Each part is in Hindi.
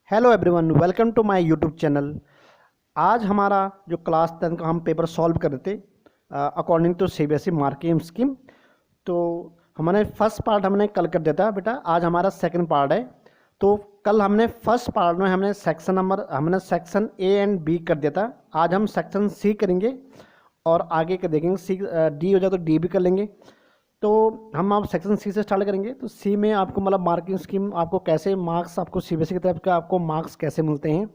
Hello everyone, welcome to my YouTube channel. आज हमारा जो क्लास 10 का हम पेपर सॉल्व कर रहे थे according to CBSE marking scheme. तो हमने फर्स्ट पार्ट हमने कल कर दिया था बेटा, आज हमारा सेकंड पार्ट है। तो कल हमने फर्स्ट पार्ट में हमने सेक्शन ए एंड बी कर दिया था। आज हम सेक्शन सी करेंगे और आगे के देखेंगे। सी डी हो जाए तो डी भी कर लेंगे। तो हम आप सेक्शन सी से स्टार्ट करेंगे। तो सी में आपको मतलब मार्किंग स्कीम, आपको कैसे मार्क्स, आपको सीबीएसई की तरफ का आपको मार्क्स कैसे मिलते हैं।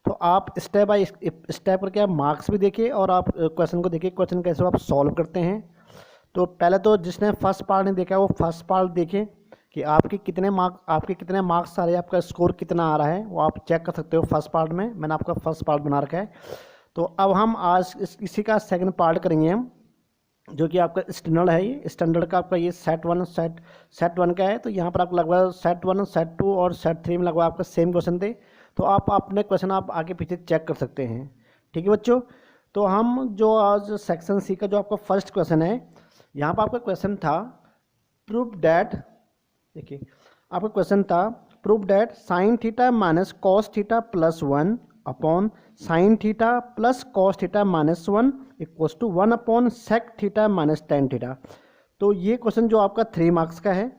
तो आप स्टेप बाय स्टेप करके आप मार्क्स भी देखिए और आप क्वेश्चन को देखिए, क्वेश्चन कैसे आप सॉल्व करते हैं। तो पहले तो जिसने फर्स्ट पार्ट नहीं देखा वो फर्स्ट पार्ट देखें कि आपके कितने मार्क्स आ रहे हैं, आपका स्कोर कितना आ रहा है, वो आप चेक कर सकते हो फर्स्ट पार्ट में। मैंने आपका फर्स्ट पार्ट बना रखा है। तो अब हम आज इसी का सेकंड पार्ट करेंगे हम, जो कि आपका स्टैंडर्ड है। ये स्टैंडर्ड का आपका ये सेट वन का है। तो यहाँ पर आपको लगभग सेट 1, सेट 2 और सेट 3 में लगभग आपका सेम क्वेश्चन थे। तो आप अपने क्वेश्चन आप आगे पीछे चेक कर सकते हैं। ठीक है बच्चों। तो हम जो आज सेक्शन सी का जो आपका फर्स्ट क्वेश्चन है, यहाँ पर आपका क्वेश्चन था प्रूव डैट। देखिए आपका क्वेश्चन था prove that sine theta minus cos theta plus 1 upon sine theta plus cos theta minus 1 equals to 1 upon sec theta minus tan theta. तो ये क्वेश्चन जो आपका 3 मार्क्स का है।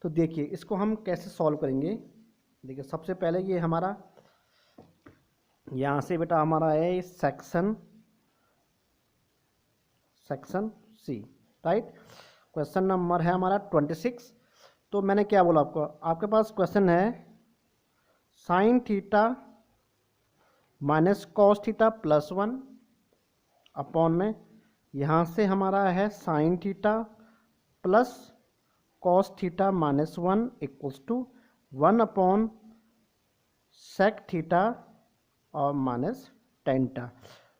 तो देखिए इसको हम कैसे सॉल्व करेंगे। देखिए सबसे पहले ये हमारा यहाँ से बेटा हमारा है section C, right. Question number है हमारा 26। तो मैंने क्या बोला आपको, आपके पास क्वेश्चन है sine theta minus cos theta plus 1 upon में यहाँ से हमारा है sine theta plus cos theta minus 1 equals to 1 upon sec theta और माइनस टेन थीटा।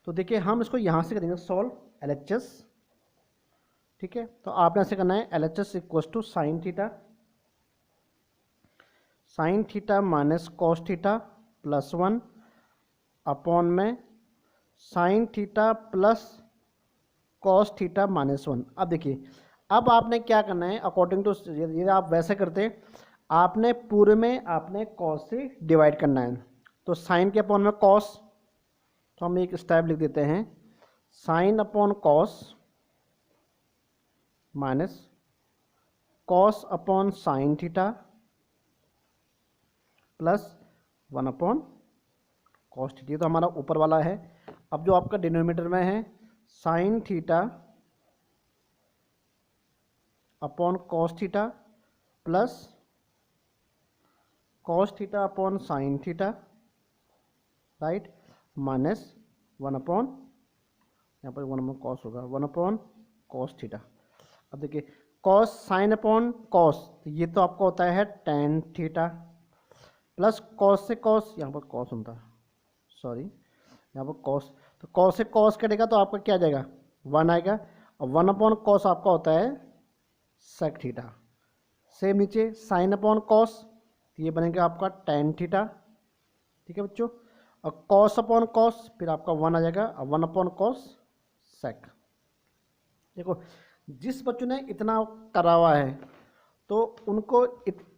तो देखिए हम इसको यहाँ से करेंगे सॉल्व LHS। ठीक है, तो आपने ऐसे करना है LHS equals to sine theta minus cos theta plus 1 upon में sine theta plus cos theta minus 1। अब देखिए अब आपने क्या करना है, अकॉर्डिंग टू यदि आप वैसे करते आपने पूरे में आपने कॉस से डिवाइड करना है। तो साइन के अपॉन में कॉस, तो हम एक स्टेप लिख देते हैं sine upon cos minus cos upon sine theta plus 1 upon cos theta. तो हमारा ऊपर वाला है। अब जो आपका डिनोमिनेटर में है sine theta upon cos theta plus cos theta upon sine theta, right, minus 1 upon, यहाँ पर 1 अपॉन कॉस होगा, 1 अपॉन कॉस थीटा। अब देखिए कॉस साइन अपॉन कॉस, तो ये तो आपका होता है टेन थीटा प्लस कॉस से कॉस, यहाँ पर कॉस होता है, सॉरी यहाँ पर कॉस, तो कॉस से कॉस कटेगा तो आपका क्या आ जाएगा 1 आएगा। और 1 अपॉन कॉस आपका होता है सेक थीटा। सेम नीचे साइन अपॉन कॉस, तो ये बनेगा आपका टेन थीटा। ठीक है बच्चों। और कॉस अपॉन कॉस फिर आपका 1 आ जाएगा और 1 अपॉन कॉस सेक। देखो जिस बच्चों ने इतना करा हुआ है तो उनको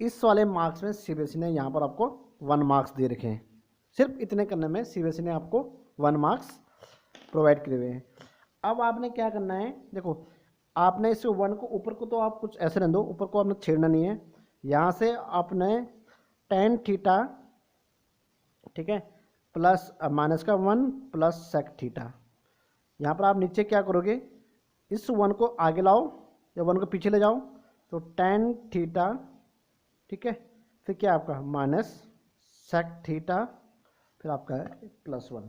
इस वाले मार्क्स में सीबीएसई ने यहाँ पर आपको 1 मार्क्स दे रखे हैं। सिर्फ इतने करने में सीबीएसई ने आपको 1 मार्क्स प्रोवाइड करे हुए हैं। अब आपने क्या करना है, देखो आपने इस 1 को ऊपर को तो आप कुछ ऐसे रहने दो, ऊपर को आपने छेड़ना नहीं है। यहाँ से आपने टेन थीटा, ठीक है, प्लस माइनस का 1 प्लस सेक थीटा। यहाँ पर आप नीचे क्या करोगे, इस 1 को आगे लाओ या 1 को पीछे ले जाओ, तो टेन थीटा, ठीक है, फिर क्या आपका माइनस सेक थीटा, फिर आपका है प्लस 1।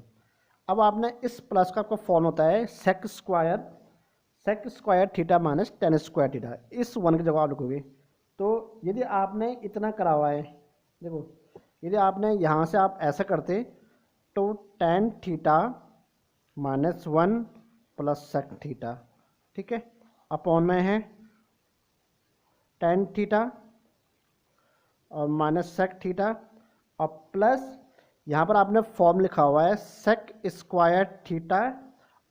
अब आपने इस प्लस का आपका फॉर्म होता है sec square theta minus tan square theta. इस 1 की जगह आप लिखोगे। तो यदि आपने इतना करा हुआ है, देखो यदि आपने यहाँ से आप ऐसा करते तो tan theta minus 1 plus sec theta, ठीक है, अपॉन में है टेन थीटा और माइनस सेक थीटा और प्लस यहाँ पर आपने फॉर्म लिखा हुआ है सेक स्क्वायर थीटा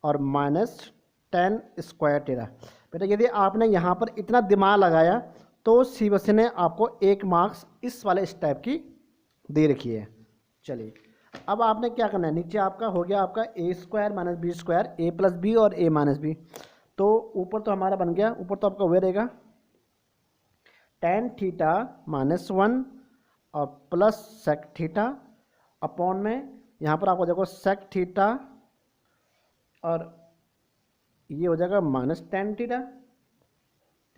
और माइनस टेन स्क्वायर थीटा। बेटा यदि आपने यहाँ पर इतना दिमाग लगाया तो सीबीएसई ने आपको 1 मार्क्स इस वाले स्टेप की दे रखी है। चलिए अब आपने क्या करना है, नीचे आपका हो गया आपका ए स्क्वायर माइनस बी स्क्वायर, ए प्लस बी और ए माइनस बी। तो ऊपर तो हमारा बन गया, ऊपर तो आपका वह रहेगा टेन थीटा माइनस 1 और प्लस सेक थीटा अपॉन में यहाँ पर आपको देखो सेक थीटा और ये हो जाएगा माइनस टेन थीटा।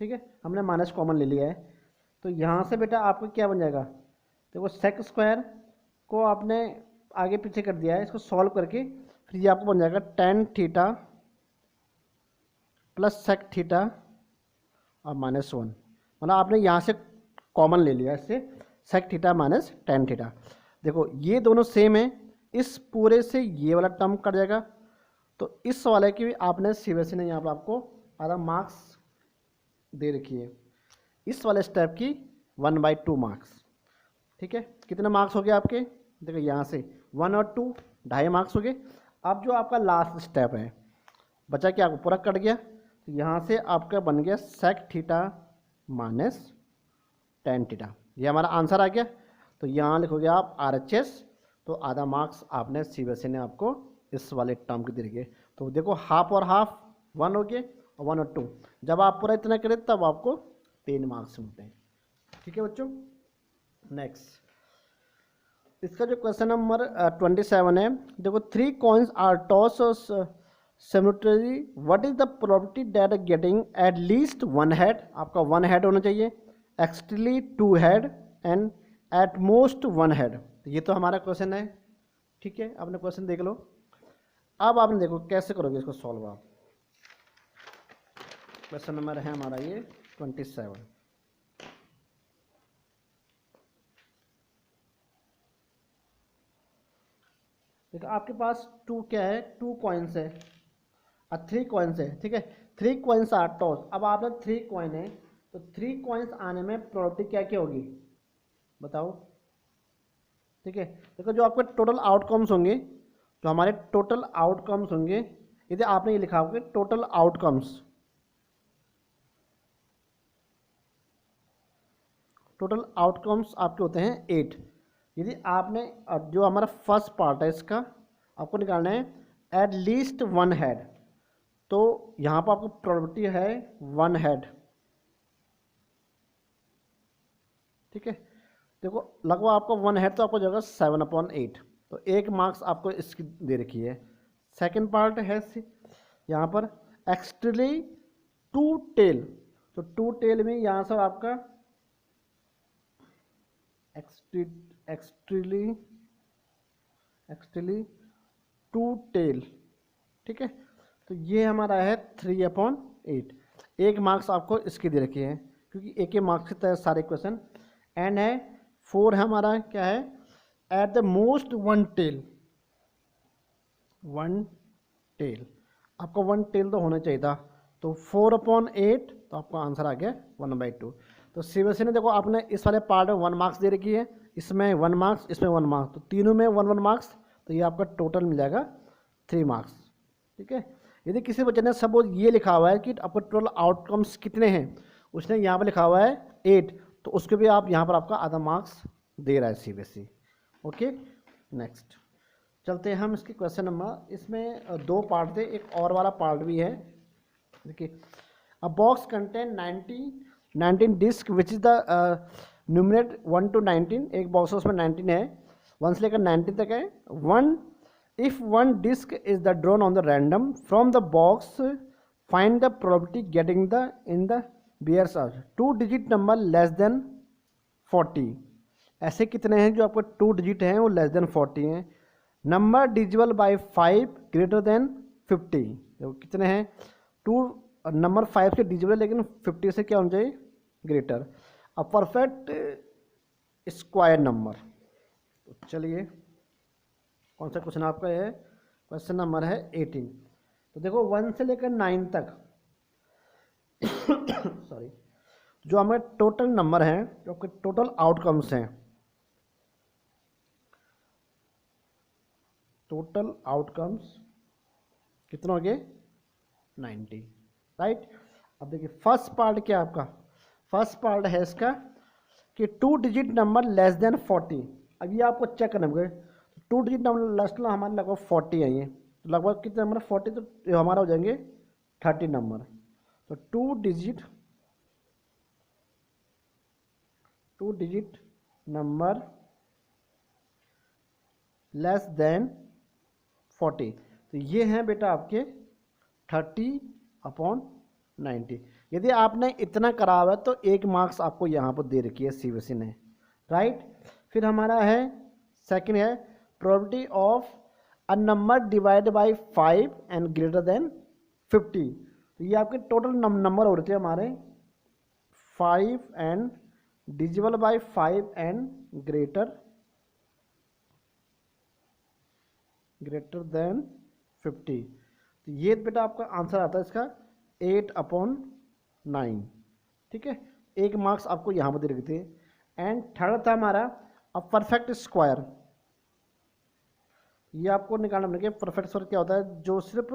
ठीक है, हमने माइनस कॉमन ले लिया है, तो यहाँ से बेटा आपको क्या बन जाएगा, देखो सेक स्क्वायर को आपने आगे पीछे कर दिया है, इसको सॉल्व करके फिर ये आपको बन जाएगा tan theta plus sec theta और माइनस 1, मतलब आपने यहाँ से कॉमन ले लिया, इससे sec theta minus tan theta. देखो ये दोनों सेम है, इस पूरे से ये वाला टर्म कट जाएगा, तो इस वाले की भी आपने सीबीएसई ने यहाँ पर आपको आधा मार्क्स दे रखी है, इस वाले स्टेप की 1/2 मार्क्स। ठीक है, कितने मार्क्स हो गए आपके, देखो यहाँ से 1 और 2 2.5 मार्क्स हो गए। अब जो आपका लास्ट स्टेप है बचा क्या, आपको पूरा कट गया, तो यहाँ से आपका बन गया sec theta minus tan theta, ये हमारा आंसर आ गया। तो यहाँ लिखोगे आप RHS, तो आधा मार्क्स आपने सीबीएसई ने आपको इस वाले टर्म के दे दिए। तो देखो हाफ और हाफ 1 हो गए और 1 और 2, जब आप पूरा इतना करें तब आपको 3 मार्क्स मिलते हैं। ठीक है बच्चों, नेक्स्ट इसका जो क्वेश्चन नंबर 27 है, देखो 3 coins are toss symmetry, what is the probability that getting at least 1 head, आपका 1 हेड होना चाहिए, actually 2 head and at most 1 head. ये तो हमारा क्वेश्चन है। ठीक है, आपने क्वेश्चन देख लो, अब आपने देखो कैसे करोगे इसको सॉल्व। आप क्वेश्चन नंबर है हमारा ये 27। देखो आपके पास 2 क्या है, 2 कॉइन्स है और 3 कॉइन्स है। ठीक है, 3 कॉइन्स आर टॉस, अब आपने 3 कॉइन है, तो 3 कॉइन्स आने में प्रोबेबिलिटी क्या क्या होगी बताओ। ठीक है, देखो जो आपके टोटल आउटकम्स होंगे, जो हमारे टोटल आउटकम्स होंगे, यदि आपने ये लिखा होगा टोटल आउटकम्स, टोटल आउटकम्स आपके होते हैं 8। यदि आपने जो हमारा फर्स्ट पार्ट है इसका आपको निकालना है एट लीस्ट 1 हेड, तो यहाँ पर आपको प्रोबेबिलिटी है 1 हेड। ठीक है, देखो लगभग आपको 1 हेड तो आपको जाएगा 7/8, तो 1 मार्क्स आपको इसकी दे रखी है। सेकंड पार्ट है यहाँ पर एक्सट्रीली 2 टेल, तो 2 टेल में यहाँ से आपका एक्सट्रीली 2 टेल। ठीक है, तो ये हमारा है 3/8, 1 मार्क्स आपको इसकी दे रखी है, क्योंकि एक मार्क्स के तहत सारे क्वेश्चन। एंड है 4 है हमारा, क्या है at the most 1 tail, 1 tail, आपको 1 टेल तो होना चाहिए था, तो 4/8, तो आपका आंसर आ गया 1/2। तो सीबीएसई ने देखो आपने इस वाले पार्ट में 1 मार्क्स दे रखी है, इसमें 1 मार्क्स, इसमें 1 मार्क्स, तो तीनों में 1 1 मार्क्स, तो ये आपका टोटल मिल जाएगा 3 मार्क्स। ठीक है, यदि किसी बच्चे ने सपोज ये लिखा हुआ है कि आपको टोटल आउटकम्स कितने हैं, उसने यहाँ पर लिखा हुआ है 8, तो उसके भी आप यहाँ पर आपका आधा मार्क्स दे रहा है सीबीएसई। ओके, नेक्स्ट चलते हैं हम इसके क्वेश्चन नंबर, इसमें 2 पार्ट थे, एक और वाला पार्ट भी है। देखिए, a box contain 19 disc which is the numerate 1 to 19, एक बॉक्स उसमें 19 है, 1 से लेकर 19 तक है। If one disc is the drawn on the random from the box, find the probability getting the in the bears 2 digit number less than 40। ऐसे कितने हैं जो आपको 2 डिजिट हैं वो लेस देन 40 हैं। Number divisible by 5 greater than 50, तो कितने हैं 2 नंबर 5 से डिजिबल लेकिन 50 से क्या होना चाहिए greater. A perfect square number, तो चलिए कौन सा क्वेश्चन आपका है, क्वेश्चन नंबर है 18। तो देखो 1 से लेकर 9 तक सॉरी, जो हमारे टोटल नंबर हैं, जो आपके टोटल आउटकम्स हैं, टोटल आउटकम्स कितना हो गए 90, राइट। अब देखिए फर्स्ट पार्ट क्या आपका, फर्स्ट पार्ट है इसका कि 2 डिजिट नंबर लेस देन 40। अब ये आपको चेक करना पड़ेगा, 2 डिजिट नंबर लास्ट में हमारे लगभग 40 है, ये लगभग कितने नंबर 40, तो ये हमारा हो जाएंगे 30 नंबर। तो 2 डिजिट नंबर लेस देन 40, तो ये हैं बेटा आपके 30/90। यदि आपने इतना करा हुआ है तो 1 मार्क्स आपको यहाँ पर दे रखी है सीबीएसई ने, राइट। फिर हमारा है सेकंड है probability of a number divide by 5 and greater than 50। तो ये आपके टोटल नंबर हो रहे थे हमारे 5 and divisible by 5 and greater than 50। तो ये बेटा आपका आंसर आता है इसका 8/9, ठीक है। 1 मार्क्स आपको यहाँ पर दे रखे थे। एंड थर्ड था हमारा अ परफेक्ट स्क्वायर। ये आपको निकालना पड़ेगा परफेक्ट स्क्वायर क्या होता है, जो सिर्फ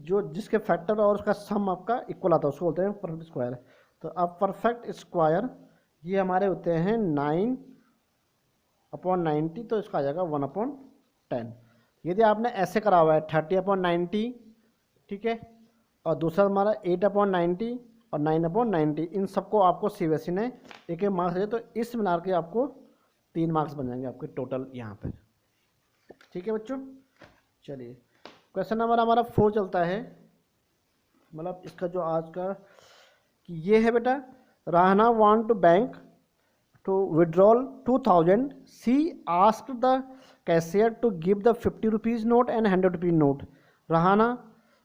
जो जिसके फैक्टर और उसका सम आपका इक्वल आता है उसको बोलते हैं परफेक्ट स्क्वायर। तो अब परफेक्ट स्क्वायर ये हमारे होते हैं 9/90, तो इसका आ जाएगा 1/10। यदि आपने ऐसे करा हुआ है 30/90, ठीक है, और दूसरा हमारा 8/90 और 9/90, इन सबको आपको सीबीएसई ने एक मार्क्स दिए, तो इस मिला के आपको 3 मार्क्स बन जाएंगे आपके टोटल यहाँ पे, ठीक है बच्चों। चलिए क्वेश्चन नंबर हमारा 4 चलता है, मतलब इसका जो आज का कि ये है बेटा, Rahna want to bank to withdraw 2000, she asked the cashier to give the 50 rupees note and 100 rupees note.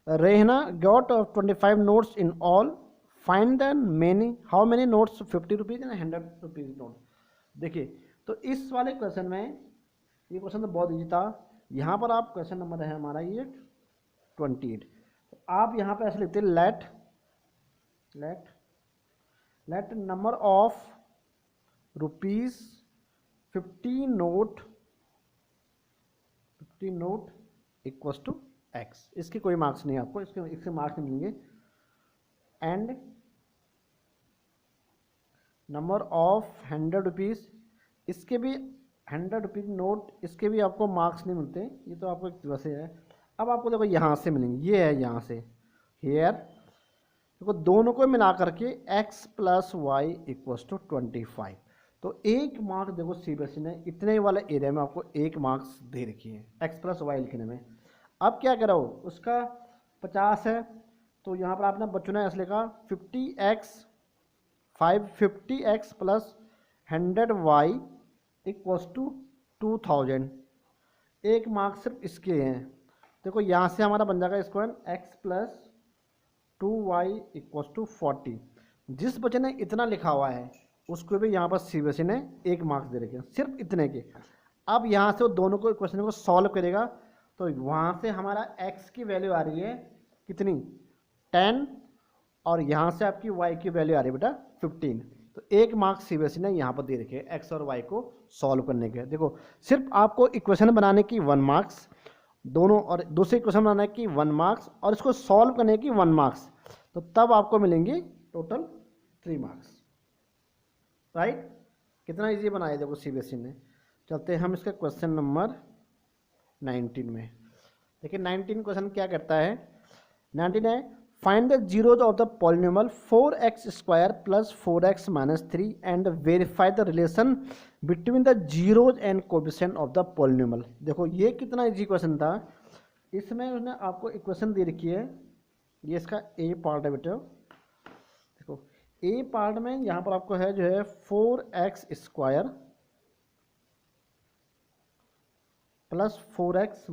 Rehna got 25 notes in all. Find the how many notes 50 rupees and 100 rupees note. देखिए तो इस वाले क्वेश्चन में, ये क्वेश्चन तो बहुत ईजी था। यहाँ पर आप क्वेश्चन नंबर है हमारा ये 28। तो आप यहाँ पे ऐसे लिखते हैं let number of rupees 50 note equals to X. इसके कोई मार्क्स नहीं आपको, इसके मार्क्स नहीं मिलेंगे। एंड नंबर ऑफ 100 रुपीज़, इसके भी 100 रुपीज़ नोट, इसके भी आपको मार्क्स नहीं मिलते, ये तो आपको एक वैसे है। अब आपको देखो यहाँ से मिलेंगे, ये है यहाँ से हेयर, देखो दोनों को मिला करके x + y = 25। तो 1 मार्क्स देखो सीबीएसई ने इतने वाले एरिया में आपको 1 मार्क्स दे रखी है x + y लिखने में। अब क्या करो, उसका 50 है, तो यहाँ पर आपने बच्चों ने ऐसे लिखा 50x + 100y = 2000। 1 मार्क्स सिर्फ इसके हैं। देखो यहाँ से हमारा बन जाएगा स्क्वायर x + 2y = 40। जिस बच्चे ने इतना लिखा हुआ है उसको भी यहाँ पर सीबीएसई ने 1 मार्क्स दे रखे हैं, सिर्फ इतने के। अब यहाँ से वो दोनों को क्वेश्चन को सॉल्व करेगा, तो वहाँ से हमारा x की वैल्यू आ रही है कितनी 10, और यहाँ से आपकी y की वैल्यू आ रही है बेटा 15। तो 1 मार्क्स सीबीएसई ने यहाँ पर दे रखे हैं x और y को सॉल्व करने के। देखो सिर्फ आपको इक्वेशन बनाने की 1 मार्क्स दोनों, और दूसरे इक्वेशन बनाने की 1 मार्क्स, और इसको सॉल्व करने की 1 मार्क्स, तो तब आपको मिलेंगे टोटल 3 मार्क्स, राइट। कितना इजी बनाया देखो सीबीएसई ने। चलते हैं हम इसका क्वेश्चन नंबर 19 में। देखिए 19 क्वेश्चन क्या करता है, 19 है find the zeros of the polynomial 4x² + 4x - 3 and verify the relation between the zeros and coefficient of the polynomial. देखो ये कितना इजी क्वेश्चन था। इसमें उसने आपको इक्वेशन दे रखी है, ये इसका ए पार्ट है बेटा। देखो ए पार्ट में यहाँ पर आपको है जो है 4x² + 4x -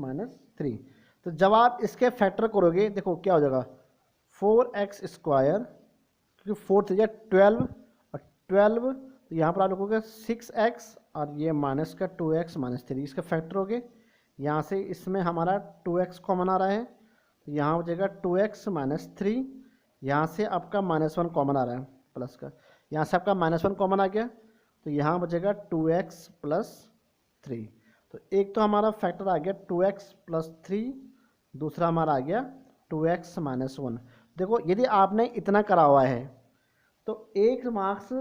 3। तो जब आप इसके फैक्टर करोगे देखो क्या हो जाएगा 4x², क्योंकि 4 3 12 और 12, तो यहाँ पर आप लिखोगे 6x और ये माइनस का 2x - 3, इसका फैक्टर हो गए। यहाँ से इसमें हमारा 2x कॉमन आ रहा है, तो यहाँ हो जाएगा 2x - 3। यहाँ से आपका -1 कॉमन आ रहा है प्लस का, यहाँ से आपका -1 कॉमन आ गया, तो यहाँ बचेगा 2x + 3। तो एक तो हमारा फैक्टर आ गया 2x + 3, दूसरा हमारा आ गया 2x - 1। देखो यदि आपने इतना करा हुआ है तो 1 मार्क्स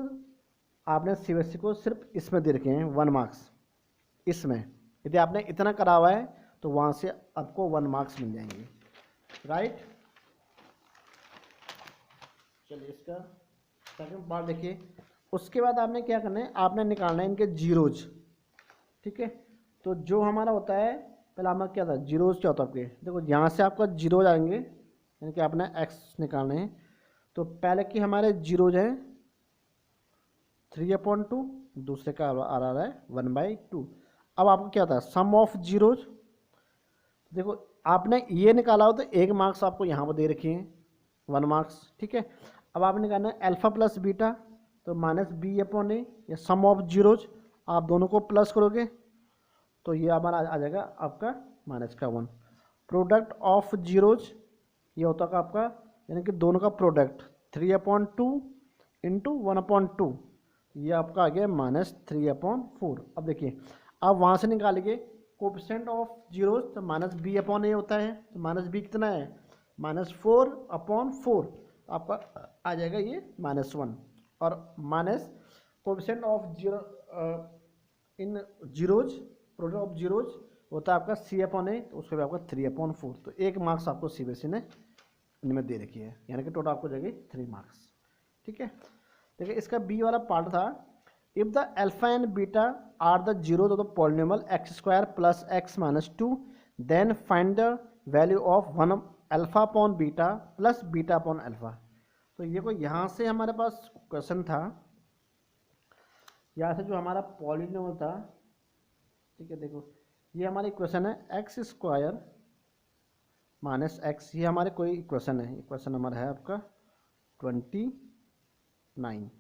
आपने सीबीएसई को सिर्फ इसमें दे रखे हैं, 1 मार्क्स इसमें यदि आपने इतना करा हुआ है तो वहाँ से आपको 1 मार्क्स मिल जाएंगे, राइट। चलिए इसका सेकंड पार्ट देखिए। उसके बाद आपने क्या करना है, आपने निकालना है इनके जीरोज, ठीक है। तो जो हमारा होता है, पहले हमारा क्या था, जीरोज क्या होता है आपके, देखो यहाँ से आपका जीरोज आएंगे, यानी कि आपने एक्स निकालने हैं। तो पहले की हमारे जीरोज हैं 3/2, दूसरे का आ रहा है 1/2। अब आपको क्या होता है, सम ऑफ जीरोज। देखो आपने ये निकाला हो तो 1 मार्क्स आपको यहाँ पर दे रखे हैं, 1 मार्क्स, ठीक है। अब आपने निकालना है अल्फा प्लस बीटा, तो -b/a, या सम ऑफ जीरोज, आप दोनों को प्लस करोगे तो ये हमारा आ जाएगा आपका -1। प्रोडक्ट ऑफ जीरोज, ये होता है आपका, यानी कि दोनों का प्रोडक्ट 3/2 इंटू 1/2, ये आपका आ गया -3/4। अब देखिए आप वहाँ से निकालेंगे कोएफिशिएंट ऑफ जीरोज, तो -b/a होता है, तो -b कितना है, -4/4, आपका आ जाएगा ये -1। और minus coefficient of zero in zeros, product of zeros होता है आपका c/a, तो उसको भी आपका 3/4। तो 1 मार्क्स आपको CBSE ने इनमें दे रखी है, यानी कि टोटल आपको जाएगी 3 मार्क्स, ठीक है। देखिए इसका बी वाला पार्ट था, if the alpha and beta are the zeros of the polynomial x² + x - 2, then find the value of 1 alpha upon beta plus beta upon alpha. तो ये कोई यहाँ से हमारे पास क्वेश्चन था, यहाँ से जो हमारा पॉलिनोमियल था, ठीक है। देखो ये हमारा इक्वेशन है x² - x, ये हमारे कोई इक्वेशन है, इक्वेशन नंबर है आपका 29,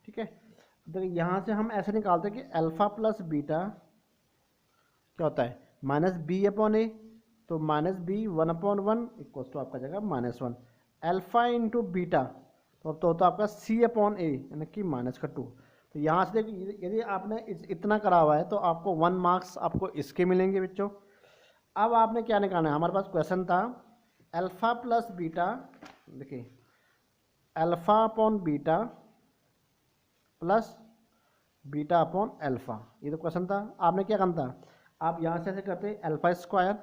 ठीक है। देखिए यहाँ से हम ऐसे निकालते हैं कि अल्फा प्लस बीटा क्या होता है, -b/a, तो -b 1/1 इक्वल टू आपका जाएगा -1। अल्फा इंटू बीटा तो होता है आपका c/a, यानी कि -2। तो यहाँ से देखिए यदि आपने इतना करा हुआ है तो आपको 1 मार्क्स आपको इसके मिलेंगे बच्चों। अब आपने क्या निकालना है, हमारे पास क्वेश्चन था अल्फा प्लस बीटा, देखिए alpha upon beta plus beta upon alpha, ये तो क्वेश्चन था। आपने क्या करना था, आप यहाँ से ऐसे करते अल्फा²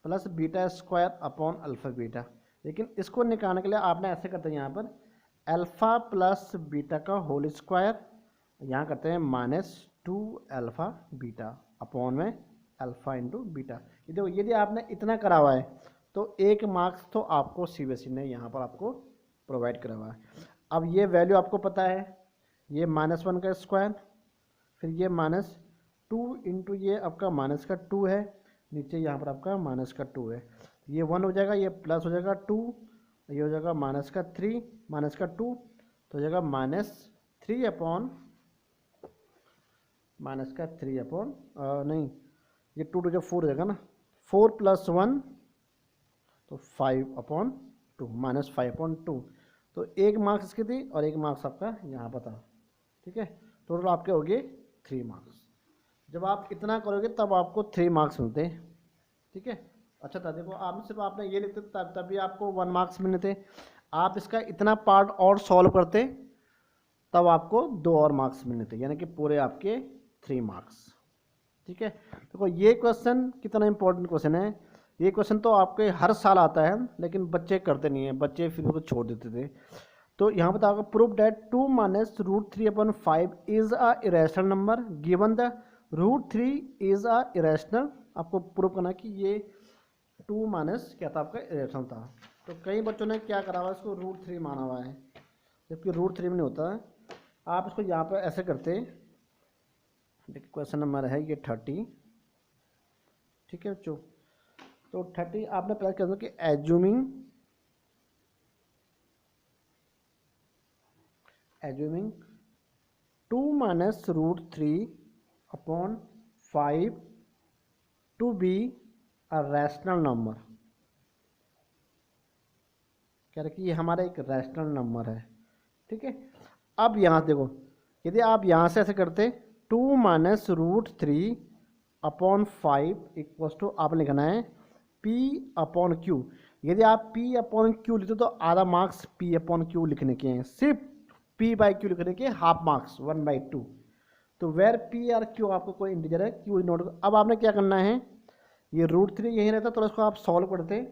प्लस बीटा² अपॉन अल्फा बीटा, लेकिन इसको निकालने के लिए आपने ऐसे करते हैं यहाँ पर अल्फा प्लस बीटा का होल स्क्वायर, यहाँ करते हैं -2 अल्फा बीटा अपॉन में अल्फा इंटू बीटा। ये देखो यदि आपने इतना करा हुआ है तो 1 मार्क्स तो आपको CBSE ने यहाँ पर आपको प्रोवाइड करा हुआ है। अब ये वैल्यू आपको पता है, ये -1 का स्क्वायर, फिर ये -2 इंटू ये आपका -2 है, नीचे यहाँ पर आपका -2 है, ये 1 हो जाएगा, ये प्लस हो जाएगा 2, ये हो जाएगा -3 -2, तो हो जाएगा -3 अपॉन नहीं, ये 2 to 4 हो जाएगा ना, 4 + 1 तो 5/2 -5/2। तो 1 मार्क्स इसकी थी और 1 मार्क्स आपका यहाँ पर था, ठीक है। टोटल आपके हो गए 3 मार्क्स। जब आप इतना करोगे तब आपको 3 मार्क्स मिलते हैं, ठीक है। अच्छा था, देखो आप सिर्फ आपने ये लिखते तभी आपको 1 मार्क्स मिलने थे। आप इसका इतना पार्ट और सॉल्व करते तब आपको 2 और मार्क्स मिलने थे, यानी कि पूरे आपके 3 मार्क्स, ठीक है। देखो ये क्वेश्चन कितना इंपॉर्टेंट क्वेश्चन है, ये क्वेश्चन तो आपके हर साल आता है, लेकिन बच्चे करते नहीं हैं, बच्चे फिर उसको छोड़ देते थे। तो यहाँ पर आपको prove that 2 - √3/5 is a irrational number given the √3 is a irrational. आपको प्रूव करना कि ये 2 माइनस क्या था आपका इरेशनल था। तो कई बच्चों ने क्या करा हुआ है, इसको √3 माना हुआ है, जबकि √3 में नहीं होता है। आप इसको यहाँ पर ऐसे करते, देखिए क्वेश्चन नंबर है ये 30, ठीक है बच्चों। तो 30 आपने पहले कह दो कि assuming 2 - √3/5 to be a rational number. कह रहे कि ये हमारा एक रैशनल नंबर है, ठीक है। अब यहाँ देखो, यदि आप यहाँ से ऐसे करते 2 - √3/5 इक्वल्स टू आप लिखना है P/Q। यदि आप P/Q लिखते तो आधा मार्क्स P/Q लिखने के हैं, सिर्फ P/Q लिखने के हाफ मार्क्स 1/2। तो वेर पी आर क्यू आपको कोई इंटीजर है, क्यू नोट। अब आपने क्या करना है, ये √3 यही रहता तो इसको आप सॉल्व करते।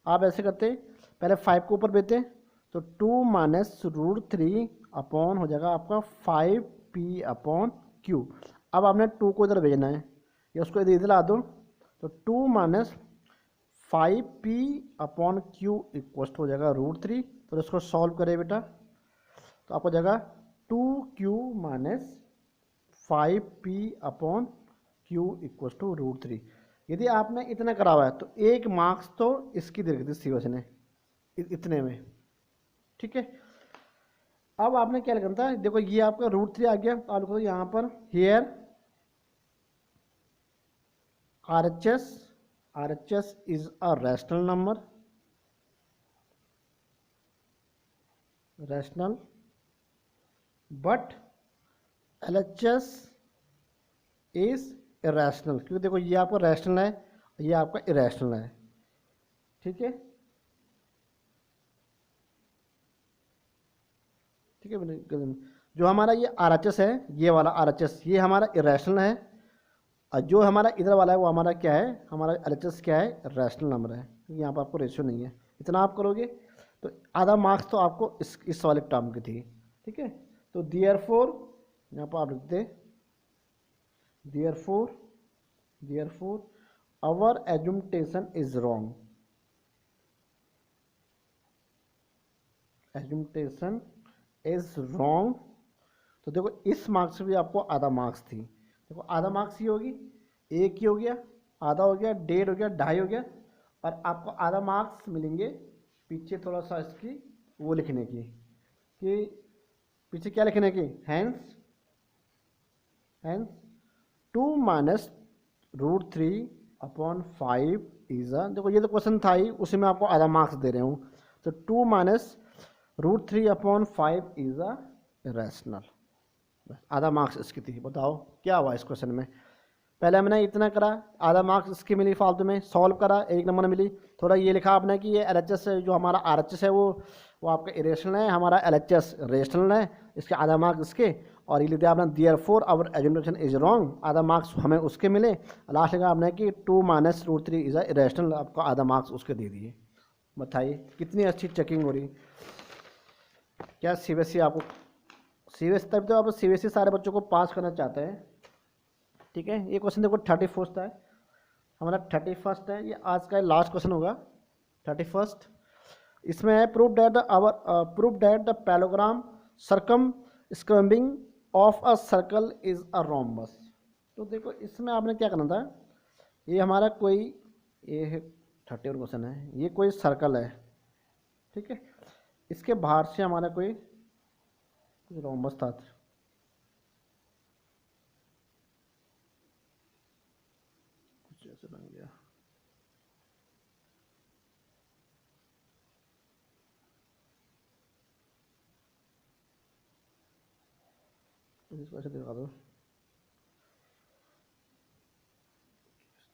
आप ऐसे करते, पहले 5 को ऊपर देते तो 2 माइनस √3 अपॉन हो जाएगा आपका 5p/q। अब आपने 2 को इधर भेजना है या उसको इधर ला दो, तो 2 माइनस 5p/q इक्वल हो जाएगा √3। तो इसको सॉल्व करें बेटा, तो आपको जाएगा 2q minus 5p/q equal to √3। यदि आपने इतना करा हुआ है तो 1 मार्क्स तो इसकी दे दी सी ने इतने में, ठीक है। अब आपने क्या करना है, देखो ये आपका √3 आ गया, तो आप लिखो यहाँ पर here RHS is a rational number, rational, but LHS is irrational, क्योंकि देखो ये आपका रैशनल है, ये आपका इरेशनल है, ठीक है। ठीक है, जो हमारा ये RHS है, ये वाला RHS ये हमारा इरेशनल है, और जो हमारा इधर वाला है वो हमारा क्या है, हमारा LHS क्या है, रैशनल नंबर है। यहाँ पर आपको रेशियो नहीं है, इतना आप करोगे तो आधा मार्क्स तो आपको इस वाले टर्म की थी, ठीक है। तो देयरफॉर यहाँ पर आप लिखते therefore our assumption is wrong, assumption is wrong. तो देखो इस मार्क्स से भी आपको आधा मार्क्स थी, देखो आधा मार्क्स ही होगी, एक ही हो गया, आधा हो गया, 1.5 हो गया, 2.5 हो गया, और आपको आधा मार्क्स मिलेंगे पीछे थोड़ा सा इसकी वो लिखने की, कि पीछे क्या लिखने की, हैंस 2 माइनस √3/5 इज अ, देखो ये तो क्वेश्चन था ही, उसी में आपको आधा मार्क्स दे रहे हूँ। तो 2 माइनस √3/5 इज अ रैशनल, आधा मार्क्स इसकी थी। बताओ क्या हुआ इस क्वेश्चन में, पहले हमने इतना करा, आधा मार्क्स इसकी मिली, फालतू में सॉल्व करा, 1 नंबर मिली। थोड़ा ये लिखा आपने कि ये LHS है, जो हमारा RHS है वो आपका इरेशनल है, हमारा LHS रेशनल है, इसके आधा मार्क्स इसके, और ये लिखा आपने therefore our assumption is wrong, आधा मार्क्स हमें उसके मिले। लास्ट लिखा आपने कि 2 माइनस √3 इज अ इरेशनल, आपको आधा मार्क्स उसके दे दिए। बताइए कितनी अच्छी चेकिंग हो रही। क्या CBSE आपको, CBSE तब तो आप CBSE सारे बच्चों को पास करना चाहते हैं, ठीक है। ये क्वेश्चन देखो 31 है, हमारा 31 है, ये आज का लास्ट क्वेश्चन होगा 31। इसमें है prove that the parallelogram circumscribing of a circle is a rhombus. तो देखो इसमें आपने क्या करना था, ये हमारा कोई ये 31 क्वेश्चन है, ये कोई सर्कल है, ठीक है, इसके बाहर से हमारा कोई रोम्बस था, कुछ ऐसे बन गया, इसको ऐसे दिखा दो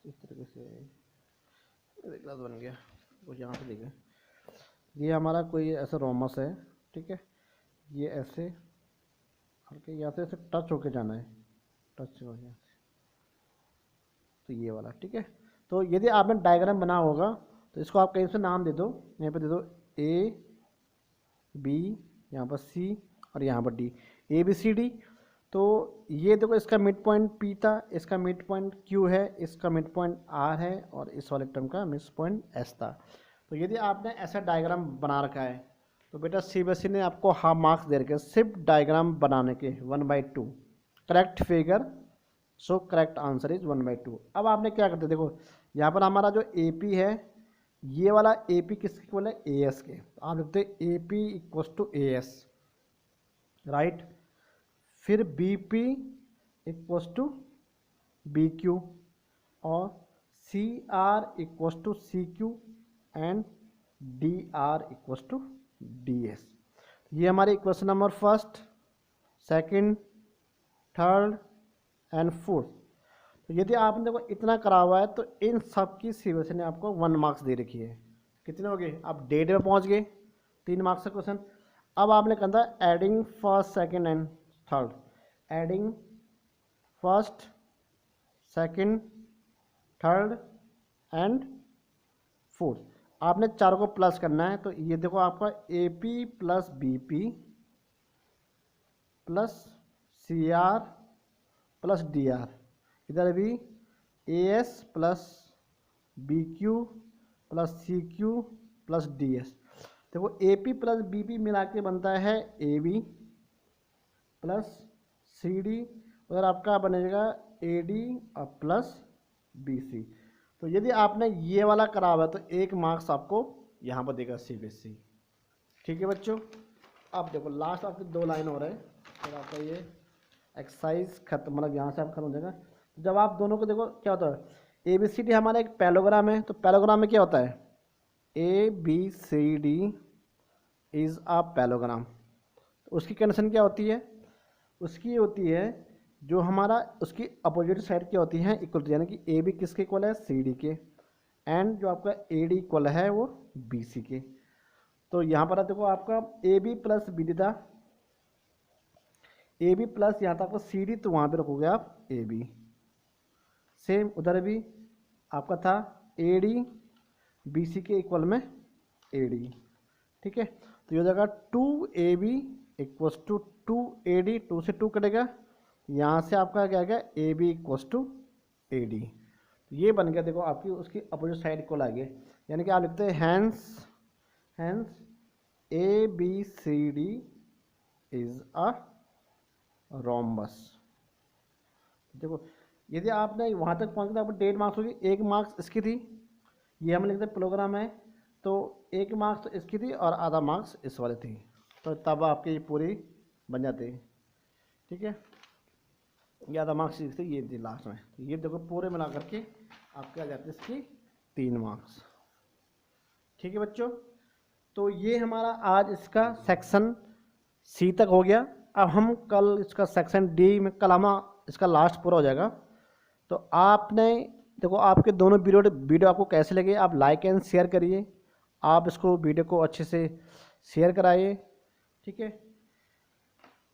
इस तरीके से, देखना तो बन गया कुछ यहाँ से देखें, ये हमारा कोई ऐसा रोमस है, ठीक है, ये ऐसे हल्के यहाँ से ऐसे टच होके जाना है, टच हो गया, तो ये वाला, ठीक है। तो यदि आपने डायग्राम बना होगा तो इसको आप कहीं से नाम दे दो, यहाँ पे दे दो A B, यहाँ पर C और यहाँ पर D, ABCD। तो ये देखो इसका मिड पॉइंट P था, इसका मिड पॉइंट Q है, इसका मिड पॉइंट R है, और इस वाले टर्म का मिड पॉइंट S था। तो यदि आपने ऐसा डायग्राम बना रखा है तो बेटा CBSE ने आपको हाफ मार्क्स दे रखे सिर्फ डायग्राम बनाने के 1/2, correct figure, so correct answer is 1/2। अब आपने क्या करते, देखो यहाँ पर हमारा जो AP है, ये वाला AP किसके इक्वल है, AS के, तो आप लिखते AP equal to AS, right. फिर BP इक्वल टू BQ, और CR equal to CQ, and DR equal to DS। ये हमारे इक्वेशन नंबर 1, 2, 3 एंड 4। तो यदि आपने देखो इतना करा हुआ है तो इन सब की CBSE ने आपको 1 मार्क्स दे रखी है। कितने हो गए, आप 1.5 में पहुंच गए, 3 मार्क्स का क्वेश्चन। अब आपने कहता है adding first, second and third, adding first, second, third and fourth. आपने चारों को प्लस करना है, तो ये देखो आपका A P plus B P plus C R plus D R, इधर भी A S plus B Q plus C Q plus D S. देखो A P plus B P मिला के बनता है A B plus C D, उधर आपका बनेगा ए डी और प्लस बी सी। तो यदि आपने ये वाला करा हुआ है तो 1 मार्क्स आपको यहाँ पर देगा सी बी सी। ठीक है बच्चों, अब देखो लास्ट आपके 2 लाइन हो रहे हैं, फिर आपका ये एक्सरसाइज खत्म, मतलब यहाँ से आप खत्म हो जाएगा। तो जब आप दोनों को देखो क्या होता है, ए बी सी डी हमारा एक पैलोग्राम है, तो पैलोग्राम में क्या होता है, A B C D is a parallelogram. तो उसकी कंडीशन क्या होती है, उसकी होती है जो हमारा उसकी अपोजिट साइड क्या होती है, इक्वल, यानी कि ए बी किसके इक्वल है, सी डी के, एंड जो आपका ए डी इक्वल है वो बी सी के। तो यहाँ पर देखो आपका A B plus B D था, ए बी प्लस यहाँ था आपका सी डी, तो वहाँ पे रखोगे आप ए बी। सेम उधर भी आपका था ए डी बी सी के इक्वल में ए डी। ठीक है, तो ये हो जाएगा 2ab इक्वल्स टू 2ad, 2 से 2 कटेगा, यहाँ से आपका क्या गया ab इक्वल्स टू ad। ये बन गया, देखो आपकी उसकी अपोजिट साइड इक्वल आ गया, यानी कि आप लिखते हैं hence A B C D is a rhombus. देखो यदि आपने वहाँ तक पहुँच गया, आपको 1.5 मार्क्स होगी, 1 मार्क्स इसकी थी, ये हम लिखते प्रोग्राम है, तो 1 मार्क्स तो इसकी थी और आधा मार्क्स इस वाले थी, तो तब आपकी ये पूरी बन जाती। ठीक है, ये आधा मार्क्स थी, ये थी लास्ट में, तो ये देखो पूरे मिला करके आपके आ जाते इसकी 3 मार्क्स। ठीक है बच्चों, तो ये हमारा आज इसका सेक्शन सी तक हो गया। अब हम कल इसका सेक्शन डी में, कल हम इसका लास्ट पूरा हो जाएगा। तो आपने देखो आपके दोनों वीडियो आपको कैसे लगे, आप लाइक एंड शेयर करिए, आप इसको वीडियो को अच्छे से शेयर कराइए। ठीक है,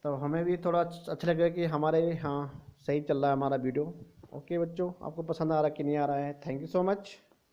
तो हमें भी थोड़ा अच्छा लगेगा कि हमारे हाँ सही चल रहा है हमारा वीडियो। ओके बच्चों, आपको पसंद आ रहा है कि नहीं आ रहा है। Thank you so much.